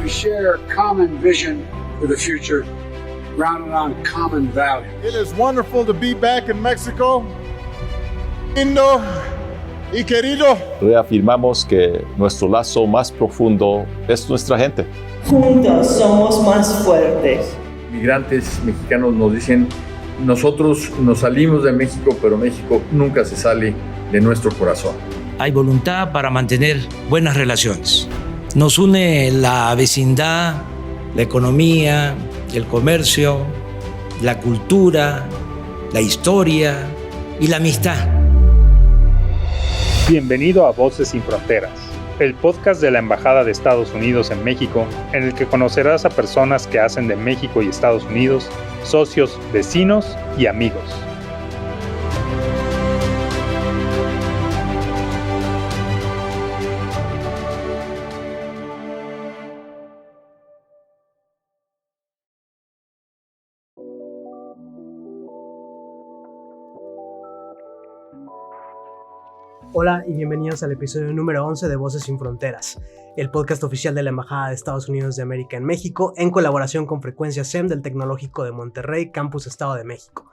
share a common vision for the future, grounded on common values. It is wonderful to be back in Mexico. Lindo y querido. Reafirmamos que nuestro lazo más profundo es nuestra gente. Juntos somos más fuertes. Migrantes mexicanos nos dicen, nosotros nos salimos de México, pero México nunca se sale de nuestro corazón. Hay voluntad para mantener buenas relaciones. Nos une la vecindad, la economía, el comercio, la cultura, la historia y la amistad. Bienvenido a Voces Sin Fronteras, el podcast de la Embajada de Estados Unidos en México, en el que conocerás a personas que hacen de México y Estados Unidos socios, vecinos y amigos. Hola y bienvenidos al episodio número 11 de Voces Sin Fronteras, el podcast oficial de la Embajada de Estados Unidos de América en México, en colaboración con Frecuencia SEM del Tecnológico de Monterrey, Campus Estado de México.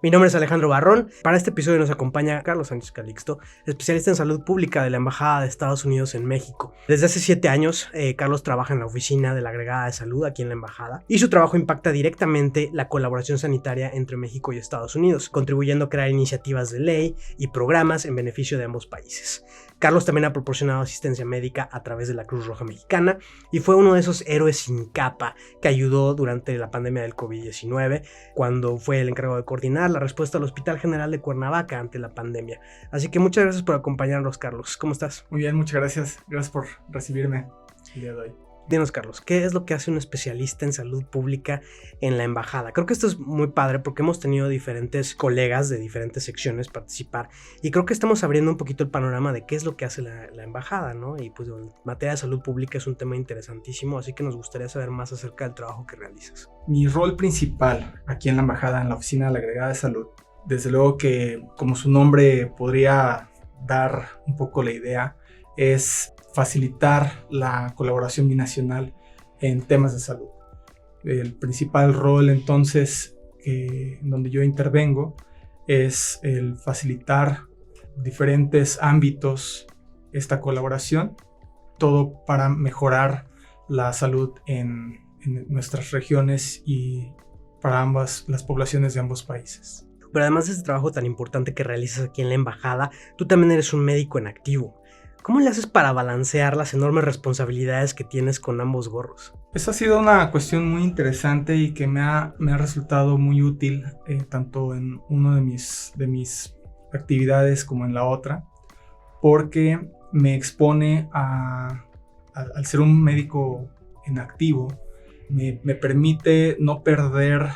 Mi nombre es Alejandro Barrón. Para este episodio nos acompaña Carlos Sánchez Calixto, especialista en salud pública de la Embajada de Estados Unidos en México. Desde hace 7 años, Carlos trabaja en la oficina de la Agregada de Salud aquí en la Embajada, y su trabajo impacta directamente la colaboración sanitaria entre México y Estados Unidos, contribuyendo a crear iniciativas de ley y programas en beneficio de ambos países. Carlos también ha proporcionado asistencia médica a través de la Cruz Roja Mexicana y fue uno de esos héroes sin capa que ayudó durante la pandemia del COVID-19, cuando fue el encargado de coordinar la respuesta al Hospital General de Cuernavaca ante la pandemia. Así que muchas gracias por acompañarnos, Carlos. ¿Cómo estás? Muy bien, muchas gracias. Gracias por recibirme el día de hoy. Dinos, Carlos, ¿qué es lo que hace un especialista en salud pública en la embajada? Creo que esto es muy padre porque hemos tenido diferentes colegas de diferentes secciones participar y creo que estamos abriendo un poquito el panorama de qué es lo que hace la embajada, ¿no? Y pues en materia de salud pública es un tema interesantísimo, así que nos gustaría saber más acerca del trabajo que realizas. Mi rol principal aquí en la embajada, en la oficina de la Agregada de Salud, desde luego que, como su nombre podría dar un poco la idea, es facilitar la colaboración binacional en temas de salud. El principal rol entonces en donde yo intervengo es el facilitar diferentes ámbitos esta colaboración, todo para mejorar la salud en nuestras regiones y para las poblaciones de ambos países. Pero además de este trabajo tan importante que realizas aquí en la embajada, tú también eres un médico en activo. ¿Cómo le haces para balancear las enormes responsabilidades que tienes con ambos gorros? Esa ha sido una cuestión muy interesante y que me ha resultado muy útil, tanto en una de mis actividades como en la otra, porque me expone al ser un médico en activo, me permite no perder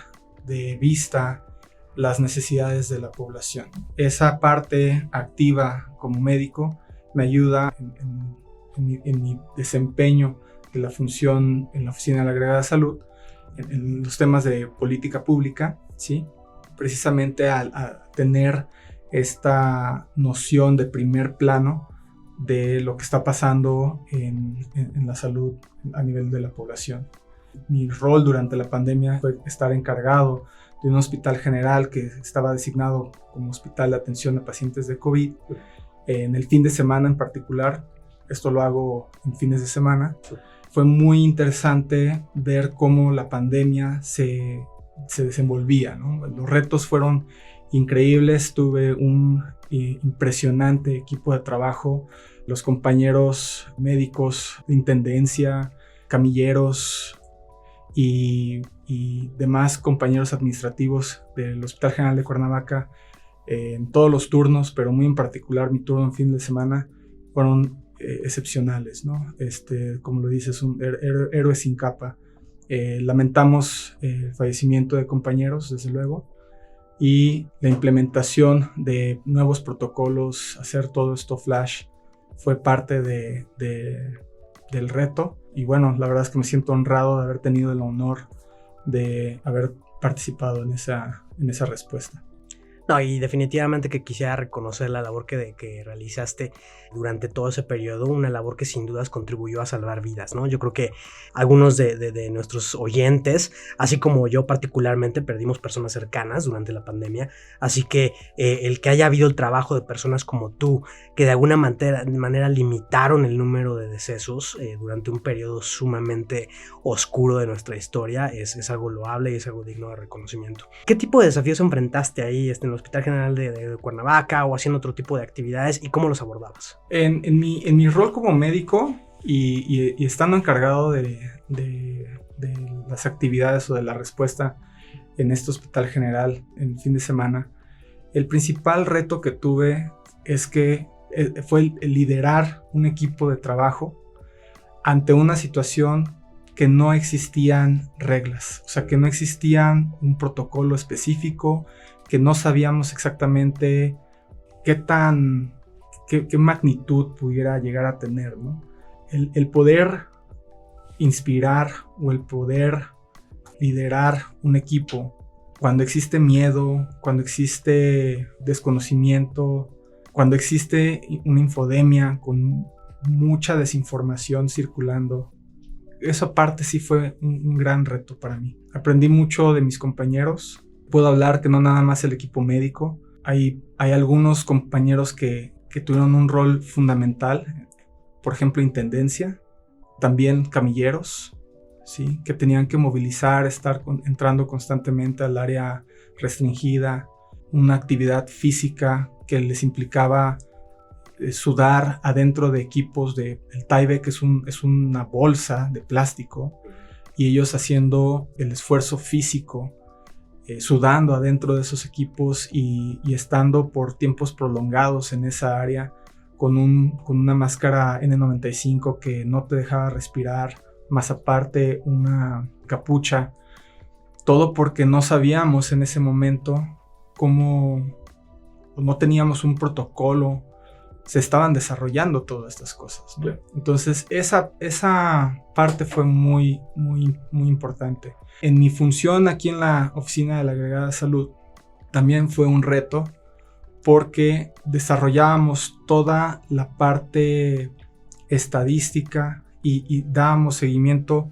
de vista las necesidades de la población. Esa parte activa como médico me ayuda en mi desempeño de la función en la oficina de la Agregada de Salud, en los temas de política pública, ¿sí? Precisamente a tener esta noción de primer plano de lo que está pasando en la salud a nivel de la población. Mi rol durante la pandemia fue estar encargado de un hospital general que estaba designado como hospital de atención a pacientes de COVID. En el fin de semana en particular, esto lo hago en fines de semana, fue muy interesante ver cómo la pandemia se desenvolvía, ¿no? Los retos fueron increíbles, tuve un impresionante equipo de trabajo, los compañeros médicos de intendencia, camilleros y demás compañeros administrativos del Hospital General de Cuernavaca, en todos los turnos, pero muy en particular mi turno en fin de semana, fueron excepcionales, ¿no? Como lo dices, un héroe sin capa. Lamentamos el fallecimiento de compañeros, desde luego, y la implementación de nuevos protocolos, hacer todo esto flash, fue parte del reto. Y bueno, la verdad es que me siento honrado de haber tenido el honor de haber participado en esa respuesta. No, y definitivamente que quisiera reconocer la labor que realizaste durante todo ese periodo, una labor que sin dudas contribuyó a salvar vidas, ¿no? Yo creo que algunos de nuestros oyentes, así como yo particularmente, perdimos personas cercanas durante la pandemia, así que el que haya habido el trabajo de personas como tú, que de alguna manera limitaron el número de decesos durante un periodo sumamente oscuro de nuestra historia, es algo loable y es algo digno de reconocimiento. ¿Qué tipo de desafíos enfrentaste ahí en el Hospital General de Cuernavaca o haciendo otro tipo de actividades y cómo los abordabas? En mi rol como médico y estando encargado de las actividades o de la respuesta en este Hospital General en el fin de semana, el principal reto que tuve fue el liderar un equipo de trabajo ante una situación que no existían reglas, o sea, que no existían un protocolo específico, que no sabíamos exactamente qué magnitud pudiera llegar a tener, ¿no? El poder inspirar o el poder liderar un equipo cuando existe miedo, cuando existe desconocimiento, cuando existe una infodemia con mucha desinformación circulando, esa parte sí fue un gran reto para mí. Aprendí mucho de mis compañeros. Puedo hablar que no nada más el equipo médico. Hay algunos compañeros que tuvieron un rol fundamental. Por ejemplo, intendencia. También camilleros, ¿sí? Que tenían que movilizar, estar entrando constantemente al área restringida. Una actividad física que les implicaba sudar adentro de equipos el Tyvek es una bolsa de plástico y ellos haciendo el esfuerzo físico, sudando adentro de esos equipos y estando por tiempos prolongados en esa área con una máscara N95 que no te dejaba respirar, más aparte una capucha, todo porque no sabíamos en ese momento cómo, no teníamos un protocolo. Se estaban desarrollando todas estas cosas, ¿no? Entonces esa parte fue muy, muy, muy importante. En mi función aquí en la oficina de la Agregada de Salud también fue un reto porque desarrollábamos toda la parte estadística y dábamos seguimiento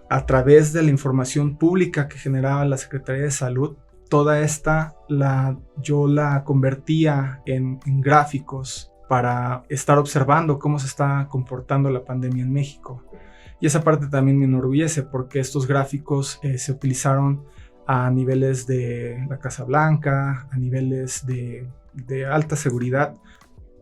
a través de la información pública que generaba la Secretaría de Salud. Toda esta yo la convertía en gráficos para estar observando cómo se está comportando la pandemia en México. Y esa parte también me enorgullece porque estos gráficos se utilizaron a niveles de la Casa Blanca, a niveles de alta seguridad.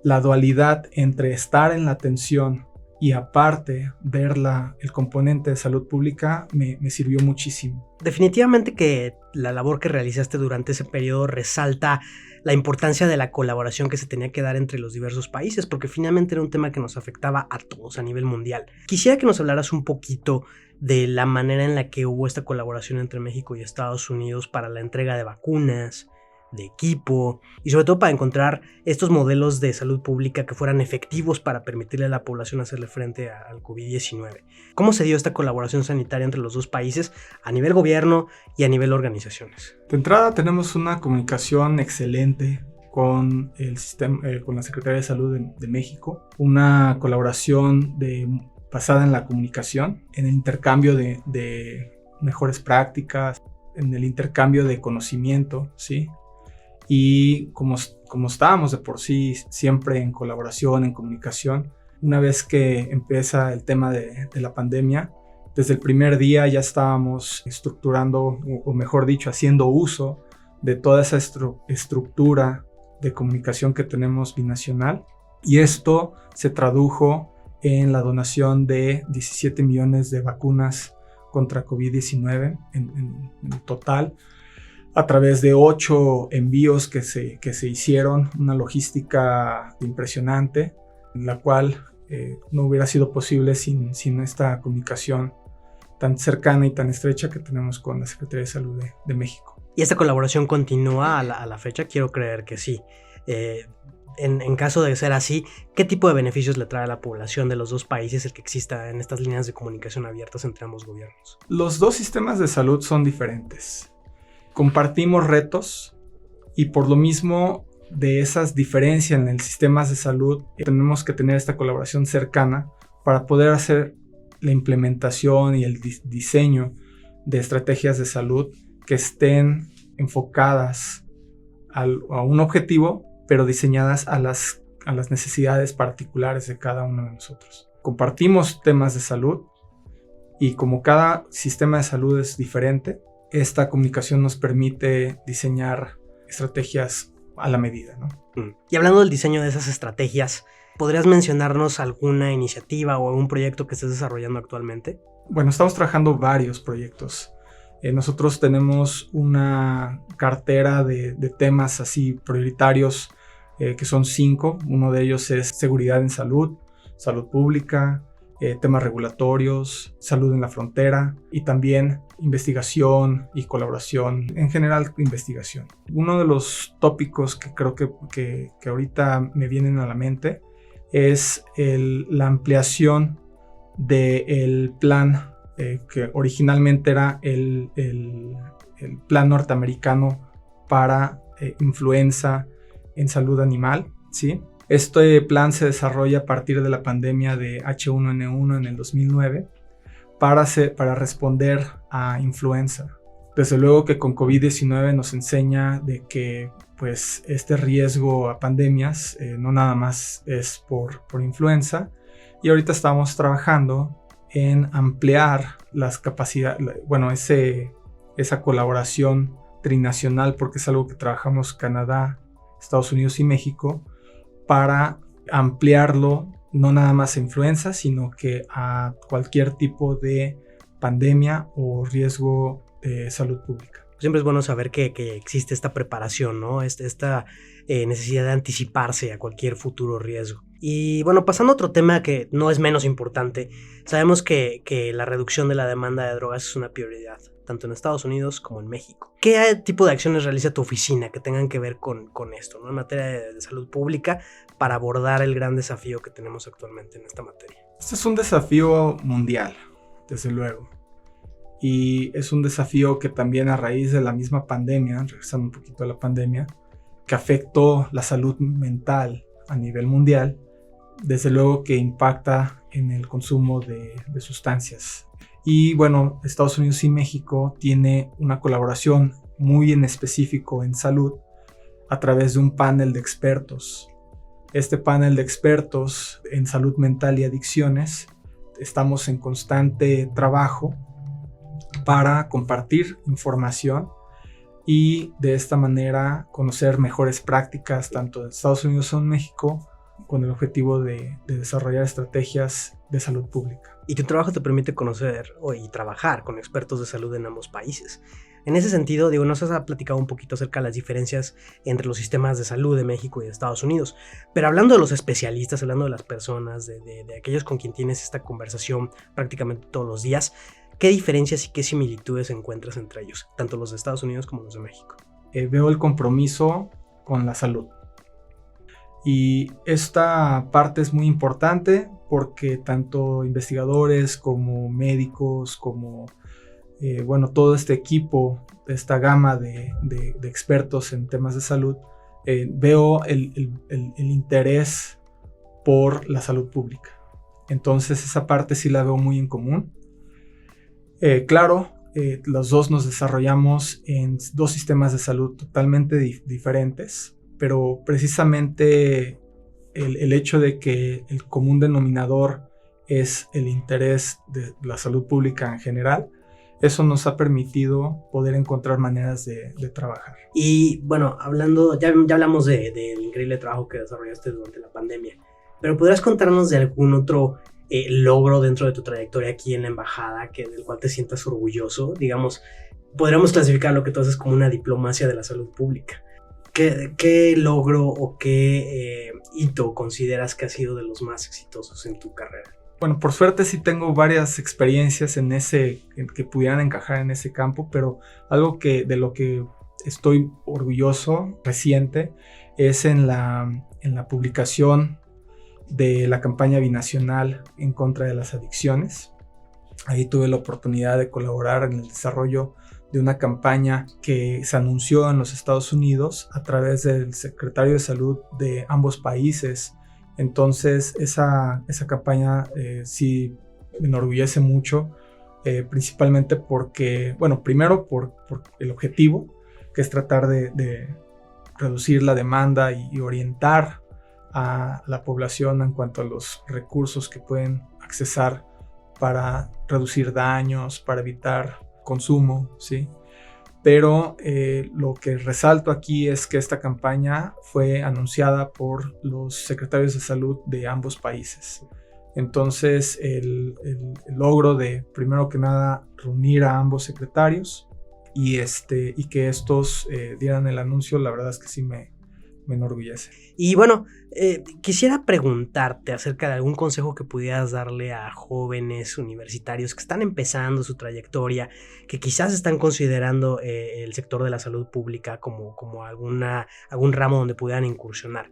La dualidad entre estar en la atención y aparte ver el componente de salud pública me sirvió muchísimo. Definitivamente que la labor que realizaste durante ese periodo resalta la importancia de la colaboración que se tenía que dar entre los diversos países, porque finalmente era un tema que nos afectaba a todos a nivel mundial. Quisiera que nos hablaras un poquito de la manera en la que hubo esta colaboración entre México y Estados Unidos para la entrega de vacunas, de equipo y sobre todo para encontrar estos modelos de salud pública que fueran efectivos para permitirle a la población hacerle frente al COVID-19. ¿Cómo se dio esta colaboración sanitaria entre los dos países a nivel gobierno y a nivel organizaciones? De entrada tenemos una comunicación excelente con con la Secretaría de Salud de México, una colaboración basada en la comunicación, en el intercambio de mejores prácticas, en el intercambio de conocimiento, ¿sí? Y como estábamos de por sí siempre en colaboración, en comunicación, una vez que empieza el tema de la pandemia, desde el primer día ya estábamos estructurando, o mejor dicho, haciendo uso de toda esa estructura de comunicación que tenemos binacional. Y esto se tradujo en la donación de 17 millones de vacunas contra COVID-19 en total, a través de 8 envíos que se hicieron, una logística impresionante, en la cual no hubiera sido posible sin esta comunicación tan cercana y tan estrecha que tenemos con la Secretaría de Salud de México. ¿Y esta colaboración continúa a la fecha? Quiero creer que sí. En caso de ser así, ¿qué tipo de beneficios le trae a la población de los dos países el que exista en estas líneas de comunicación abiertas entre ambos gobiernos? Los dos sistemas de salud son diferentes. Compartimos retos, Y por lo mismo de esas diferencias en el sistema de salud, tenemos que tener esta colaboración cercana para poder hacer la implementación y el diseño de estrategias de salud que estén enfocadas a un objetivo, pero diseñadas a las necesidades particulares de cada uno de nosotros. Compartimos temas de salud y como cada sistema de salud es diferente, esta comunicación nos permite diseñar estrategias a la medida, ¿no? Y hablando del diseño de esas estrategias, ¿podrías mencionarnos alguna iniciativa o algún proyecto que estés desarrollando actualmente? Bueno, estamos trabajando varios proyectos. Nosotros tenemos una cartera de temas así prioritarios que son 5. Uno de ellos es seguridad en salud, salud pública, temas regulatorios, salud en la frontera y también investigación y colaboración, en general investigación. Uno de los tópicos que creo que ahorita me vienen a la mente es la ampliación del plan que originalmente era el plan norteamericano para influenza en salud animal, ¿sí? Este plan se desarrolla a partir de la pandemia de H1N1 en el 2009 para responder a influenza. Desde luego que con COVID-19 nos enseña de que pues, este riesgo a pandemias no nada más es por influenza, y ahorita estamos trabajando en ampliar las capacidades, bueno, esa colaboración trinacional, porque es algo que trabajamos Canadá, Estados Unidos y México, para ampliarlo no nada más a influenza, sino que a cualquier tipo de pandemia o riesgo de salud pública. Siempre es bueno saber que existe esta preparación, ¿no? Esta necesidad de anticiparse a cualquier futuro riesgo. Y bueno, pasando a otro tema que no es menos importante, sabemos que la reducción de la demanda de drogas es una prioridad, tanto en Estados Unidos como en México. ¿Qué tipo de acciones realiza tu oficina que tengan que ver con esto, ¿no? En materia de salud pública, para abordar el gran desafío que tenemos actualmente en esta materia? Este es un desafío mundial, desde luego. Y es un desafío que también a raíz de la misma pandemia, regresando un poquito a la pandemia, que afectó la salud mental a nivel mundial, desde luego que impacta en el consumo de sustancias. Y bueno, Estados Unidos y México tiene una colaboración muy en específico en salud a través de un panel de expertos. Este panel de expertos en salud mental y adicciones, estamos en constante trabajo para compartir información y de esta manera conocer mejores prácticas tanto de Estados Unidos como en México, con el objetivo de desarrollar estrategias de salud pública. Y tu trabajo te permite conocer y trabajar con expertos de salud en ambos países. En ese sentido, nos has platicado un poquito acerca de las diferencias entre los sistemas de salud de México y de Estados Unidos, pero hablando de los especialistas, hablando de las personas, de aquellos con quien tienes esta conversación prácticamente todos los días, ¿qué diferencias y qué similitudes encuentras entre ellos, tanto los de Estados Unidos como los de México? Veo el compromiso con la salud. Y esta parte es muy importante porque tanto investigadores como médicos, como todo este equipo, esta gama de expertos en temas de salud, veo el interés por la salud pública. Entonces esa parte sí la veo muy en común. Los dos nos desarrollamos en dos sistemas de salud totalmente diferentes, pero precisamente el hecho de que el común denominador es el interés de la salud pública en general, eso nos ha permitido poder encontrar maneras de trabajar. Y bueno, ya hablamos del increíble trabajo que desarrollaste durante la pandemia, pero ¿podrías contarnos de algún otro logro dentro de tu trayectoria aquí en la embajada del cual te sientas orgulloso? Digamos, podríamos clasificar lo que tú haces como una diplomacia de la salud pública. ¿Qué logro o qué hito consideras que ha sido de los más exitosos en tu carrera? Bueno, por suerte sí tengo varias experiencias en que pudieran encajar en ese campo, pero algo de lo que estoy orgulloso reciente es en la publicación de la campaña binacional en contra de las adicciones. Ahí tuve la oportunidad de colaborar en el desarrollo de una campaña que se anunció en los Estados Unidos a través del secretario de salud de ambos países. Entonces esa campaña sí me enorgullece mucho, principalmente porque, bueno, primero por el objetivo, que es tratar de reducir la demanda y orientar a la población en cuanto a los recursos que pueden accesar para reducir daños, para evitar consumo, ¿sí? Pero lo que resalto aquí es que esta campaña fue anunciada por los secretarios de salud de ambos países. Entonces el logro de, primero que nada, reunir a ambos secretarios y que estos dieran el anuncio, la verdad es que sí me enorgullece. Y bueno, quisiera preguntarte acerca de algún consejo que pudieras darle a jóvenes universitarios que están empezando su trayectoria, que quizás están considerando el sector de la salud pública como algún ramo donde pudieran incursionar.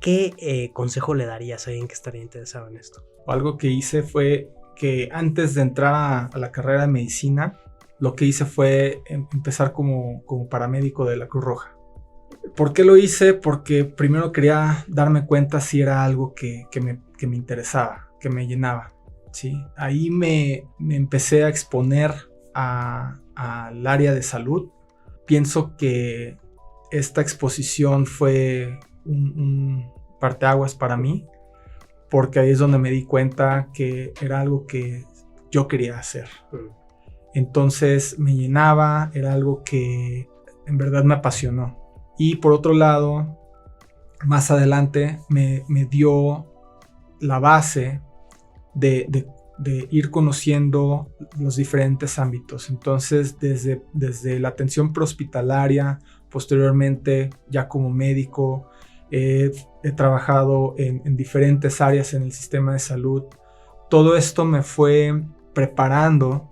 ¿Qué consejo le darías a alguien que estaría interesado en esto? Algo que hice fue que antes de entrar a la carrera de medicina, lo que hice fue empezar como paramédico de la Cruz Roja. ¿Por qué lo hice? Porque primero quería darme cuenta si era algo que me interesaba, que me llenaba, ¿sí? Ahí me empecé a exponer al área de salud. Pienso que esta exposición fue un parteaguas para mí, porque ahí es donde me di cuenta que era algo que yo quería hacer. Entonces me llenaba, era algo que en verdad me apasionó. Y por otro lado, más adelante me dio la base de ir conociendo los diferentes ámbitos. Entonces, desde la atención prehospitalaria, posteriormente ya como médico, he trabajado en diferentes áreas en el sistema de salud. Todo esto me fue preparando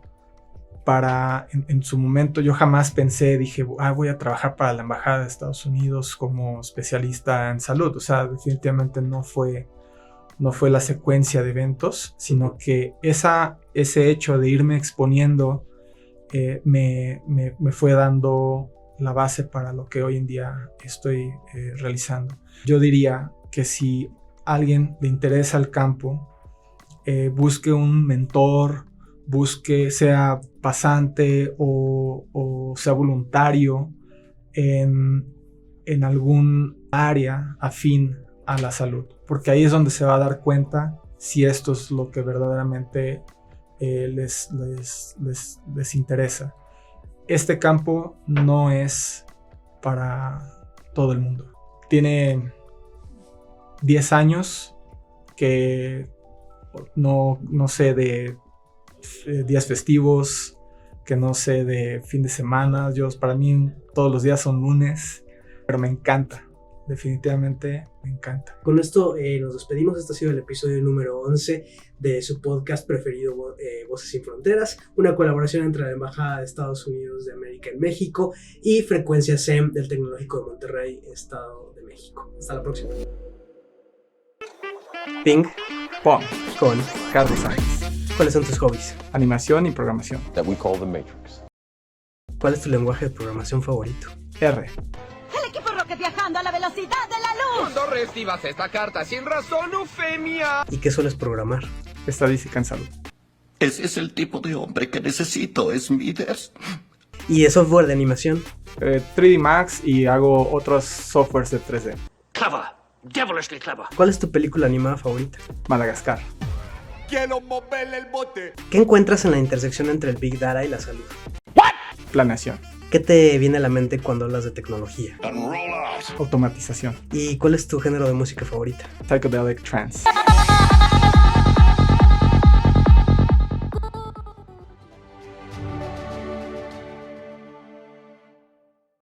para, en su momento yo jamás pensé, dije, voy a trabajar para la Embajada de Estados Unidos como especialista en salud. O sea, definitivamente no fue la secuencia de eventos, sino que ese hecho de irme exponiendo me fue dando la base para lo que hoy en día estoy realizando. Yo diría que si a alguien le interesa el campo, busque un mentor, sea pasante o sea voluntario en algún área afín a la salud, porque ahí es donde se va a dar cuenta si esto es lo que verdaderamente les interesa. Este campo no es para todo el mundo. Tiene 10 años que no sé de días festivos, que no sé de fin de semana. Para mí todos los días son lunes, pero me encanta, definitivamente me encanta. Con esto nos despedimos. Este ha sido el episodio número 11 de su podcast preferido, Voces Sin Fronteras, una colaboración entre la Embajada de Estados Unidos de América en México y Frecuencia SEM del Tecnológico de Monterrey, Estado de México. Hasta la próxima. Ping Pong con Carlos Sáenz. ¿Cuáles son tus hobbies? Animación y programación. That we call the Matrix. ¿Cuál es tu lenguaje de programación favorito? R. El equipo Rocket viajando a la velocidad de la luz. Cuando recibas esta carta sin razón, Eufemia. ¿Y qué sueles programar? Estadística en salud. Ese es el tipo de hombre que necesito, Smithers. ¿Y de software de animación? 3D Max, y hago otros softwares de 3D. Clever. Devilishly clever. ¿Cuál es tu película animada favorita? Madagascar. Quiero moverle el bote. ¿Qué encuentras en la intersección entre el Big Data y la salud? Planeación. ¿Qué te viene a la mente cuando hablas de tecnología? Automatización. ¿Y cuál es tu género de música favorita? Psychedelic trance.